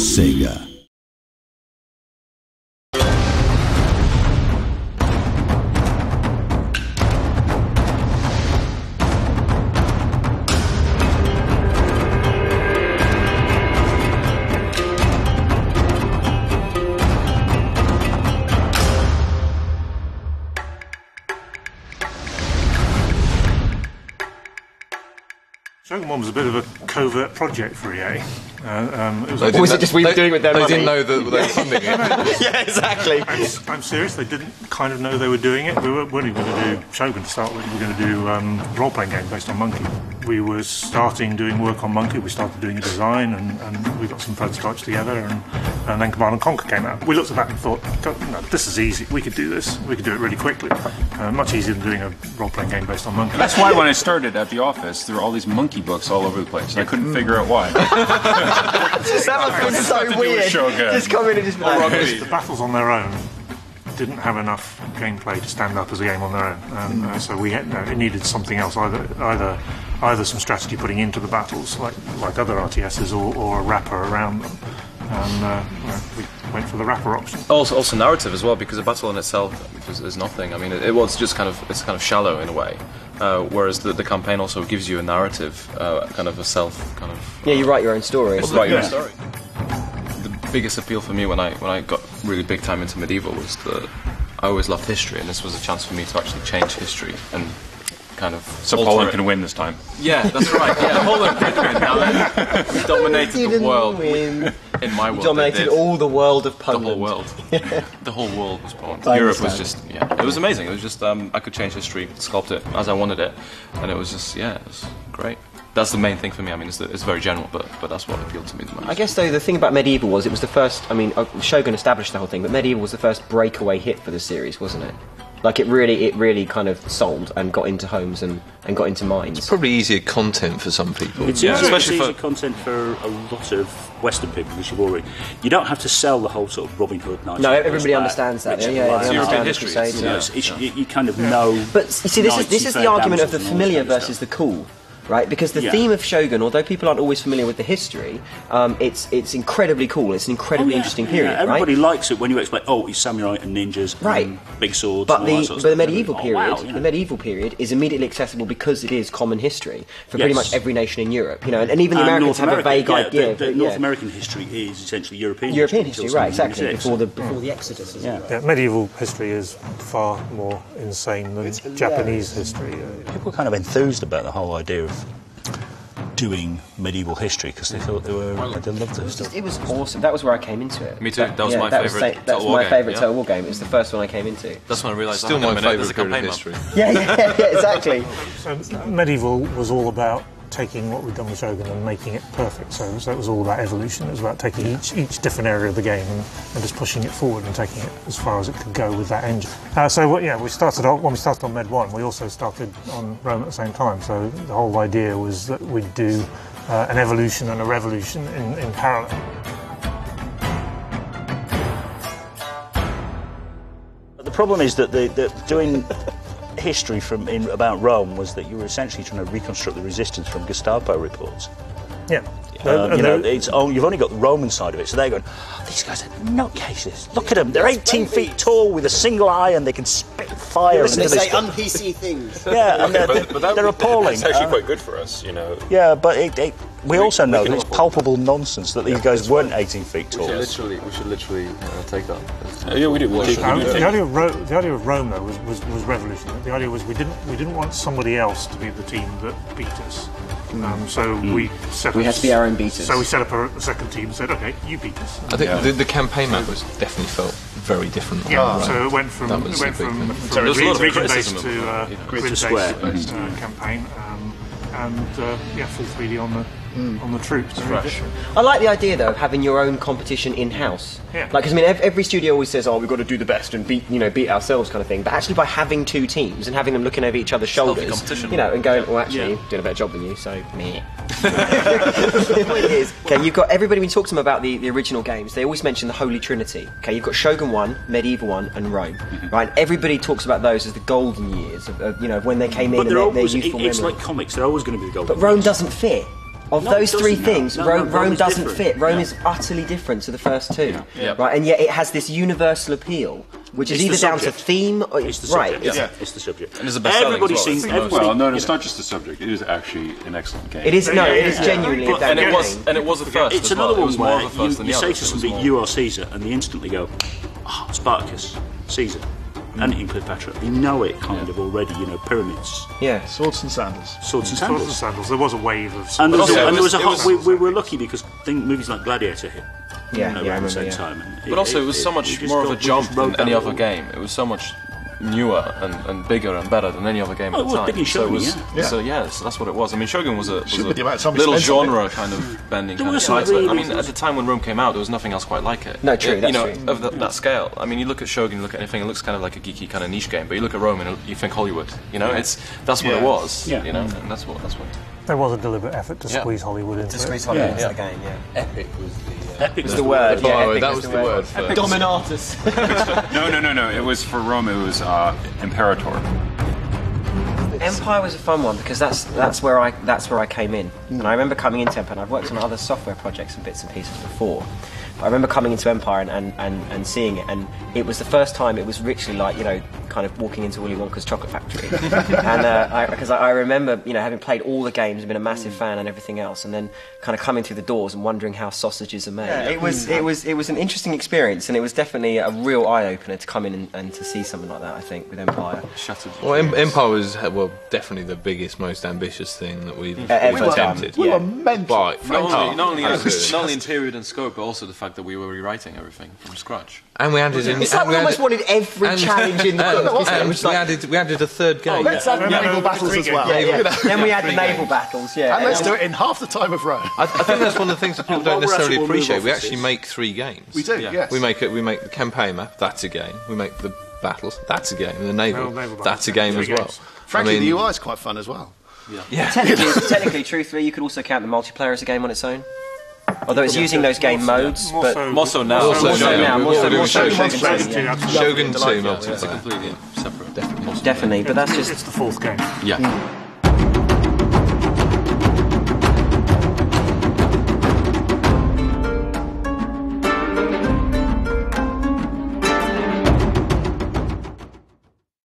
Sega. Shogun 1 was a bit of a covert project for EA. Or was it just we were doing it with their money? They didn't know that they were funding it. Yeah, exactly. I'm serious, they didn't kind of know they were doing it. We weren't even going to do Shogun to start with, we were going to do a role-playing game based on Monkey. We were starting doing work on Monkey, we started doing a design, and we got some prototypes together, and then Command & Conquer came out. We looked at that and thought, no, this is easy, we could do this, we could do it really quickly. Much easier than doing a role-playing game based on Monkey. That's why when I started at the office, there were all these Monkey books all over the place, and I couldn't figure out why. That must have been so weird. Just come in and just be like, The battles on their own didn't have enough gameplay to stand up as a game on their own, so we had, it needed something else, either some strategy putting into the battles, like other RTSs, or a wrapper around them. And we went for the wrapper option. Also narrative as well, because the battle in itself is nothing. I mean, it was just kind of shallow in a way. Whereas the campaign also gives you a narrative, kind of a self kind of. yeah, you write your own story. Write your own story. The biggest appeal for me when I got really big time into medieval was that I always loved history, and this was a chance for me to actually change history and kind of. So Poland can win this time. Yeah, that's right. Yeah, Poland did win. Now then, we dominated the world. In my world, dominated all the world of Poland. The whole world. The whole world was Poland. I Europe understand. was just, it was amazing. It was just, I could change history, sculpt it as I wanted it, and it was just, it was great. That's the main thing for me. I mean, it's very general, but that's what appealed to me the most. I guess, though, the thing about Medieval was it was the first, I mean, Shogun established the whole thing, but Medieval was the first breakaway hit for the series, wasn't it? Like, it really kind of sold and got into homes and got into minds. It's probably easier content for some people. It's especially easier content for a lot of Western people, because you don't have to sell the whole sort of Robin Hood night. No, everybody understands that. Yeah, European history. You kind of know. But you see, this is the argument of the familiar versus the cool. Right, because the theme of Shogun, although people aren't always familiar with the history, it's incredibly cool. It's an incredibly interesting period. Everybody right? likes it when you explain, it's samurai and ninjas, and big swords. But and all that sort of the stuff. medieval period, the medieval period is immediately accessible because it is common history for pretty much every nation in Europe. And even the Americans have a vague idea. North American history is essentially European history, right? Exactly. Before the Exodus. Medieval history is far more insane than Japanese history. People were kind of enthused about the whole idea of doing medieval history because they thought they loved it. Stuff. It was awesome. That was where I came into it. Me too. That was my favourite. That was my favourite Total War game. It was the first one I came into. That's when I realised. Still my favourite period of history. Yeah, exactly. So medieval was all about taking what we'd done with Shogun and making it perfect. So it was all about evolution. It was about taking each different area of the game and just pushing it forward and taking it as far as it could go with that engine. We started when we started on Med 1, we also started on Rome at the same time. So the whole idea was that we'd do an evolution and a revolution in parallel. The problem is that doing history about Rome was that you were essentially trying to reconstruct the resistance from Gestapo reports. Yeah. You've only got the Roman side of it, so they're going, these guys are nutcases. Look at them, they're 18 feet tall with a single eye and they can spit fire. They say un-PC things. Yeah, and they're appalling. It's actually quite good for us, Yeah, but we also know that it's palpable nonsense that these guys weren't 18 feet tall. We should literally take that. Yeah, we do. The idea of Rome, though, was revolutionary. The idea was we didn't want somebody else to be the team that beat us. We had to be our own beaters. So we set up a second team and said, "Okay, you beat us." I think the campaign map was definitely felt very different. Yeah, so it went from region-based to grid-based campaign, and full 3D on the troops. I like the idea, though, of having your own competition in-house. Yeah. Because every studio always says, we've got to do the best and beat ourselves kind of thing. But actually by having two teams and having them looking over each other's shoulders, and going, doing a better job than you, so meh. It is. Okay, you've got everybody, when you talk to them about the original games, they always mention the Holy Trinity. Okay, you've got Shogun 1, Medieval 1 and Rome. Right? And everybody talks about those as the golden years of when they came in and their youthful memory. It's like comics, they're always going to be the golden But Rome years. doesn't fit. Of No, those it three doesn't, no. things, No, Rome, Rome is doesn't different. fit. Rome Yeah. is utterly different to the first two, Yeah. right? And yet it has this universal appeal, which is It's the either down to subject. theme or It's the right. subject. It's- It's the subject. And it's the best-selling Everybody's as well. seen. It's the most- Everybody. Well, no, you it's know. not just the subject. It is actually an excellent game. It is it is genuinely a But- damn And it game. was the first. It's as well. another It one was more where of a first than you the say others. to It was somebody, more- you are Caesar, and they instantly go, oh, Spartacus, Caesar, and in Cleopatra. They know it kind of already, pyramids, Yeah. Swords and sandals. swords and Swords and sandals. sandals. There was a wave of. And there was, also, and there was a it hot, was- we were lucky because movies like Gladiator hit. Yeah, around I the remember, same yeah. time. And But also, it was so much just more of a got- we jump just rode than any that other wall. game. It was so much newer and bigger and better than any other game Oh, at it the was time. big in so it Shogun, was, yeah. so yeah, so that's what it was. I mean, Shogun was a Should be the amount of time we little spent on it. genre kind of bending There kind of was some title. I really- mean, at the time when Rome came out, there was nothing else quite like it. No, true, that's you know, true. of that scale. I mean, you look at Shogun, you look at anything, it looks kind of like a geeky kind of niche game. But you look at Rome and you think Hollywood. You know, that's what it Yeah. was. Yeah. You know, and that's what. There was a deliberate effort to Yeah. squeeze Hollywood into it. Hollywood into the game, yeah. Epic was the. Epic It's the word, yeah. Oh, epic that is was the word for Dominatus. No. It was for Rome. It was Imperator. Empire was a fun one because that's where I came in, and I remember coming into Empire. And I've worked on other software projects and bits and pieces before. But I remember coming into Empire and seeing it, and it was the first time it was literally like kind of walking into Willy Wonka's chocolate factory. And because I remember having played all the games and been a massive fan and everything else, and then kind of coming through the doors and wondering how sausages are made. Yeah. It was an interesting experience, and it was definitely a real eye opener to come in and to see something like that. I think with Empire. Well, Empire was definitely the biggest, most ambitious thing that we've Ever attempted. done. We were mental. But Not only absolutely. in period and scope, but also the fact that we were rewriting everything from scratch. And we added in. It's like we almost wanted every challenge in the book. And Which, like, we added a third game. Let's have naval battles as well. then we had the naval battles, yeah. And let's do it in half the time of Rome. I think that's one of the things that people don't While we're at it, necessarily we'll move appreciate. We offices. actually make 3 games. We do, yes. We make the campaign map. That's a game. We make the battles. That's a game. And the naval. Naval That's a battles. game 3 as well. games. Frankly, I mean, the UI is quite fun as well. Technically, truthfully, you could also count the multiplayer as a game on its own. Although it's using those game modes, but More so now. Also More so now, more so Shogun Shogun 2, yeah. Shogun 2 It's a multiplayer. completely separate. Definitely, but that's just It's the 4th game. Yeah.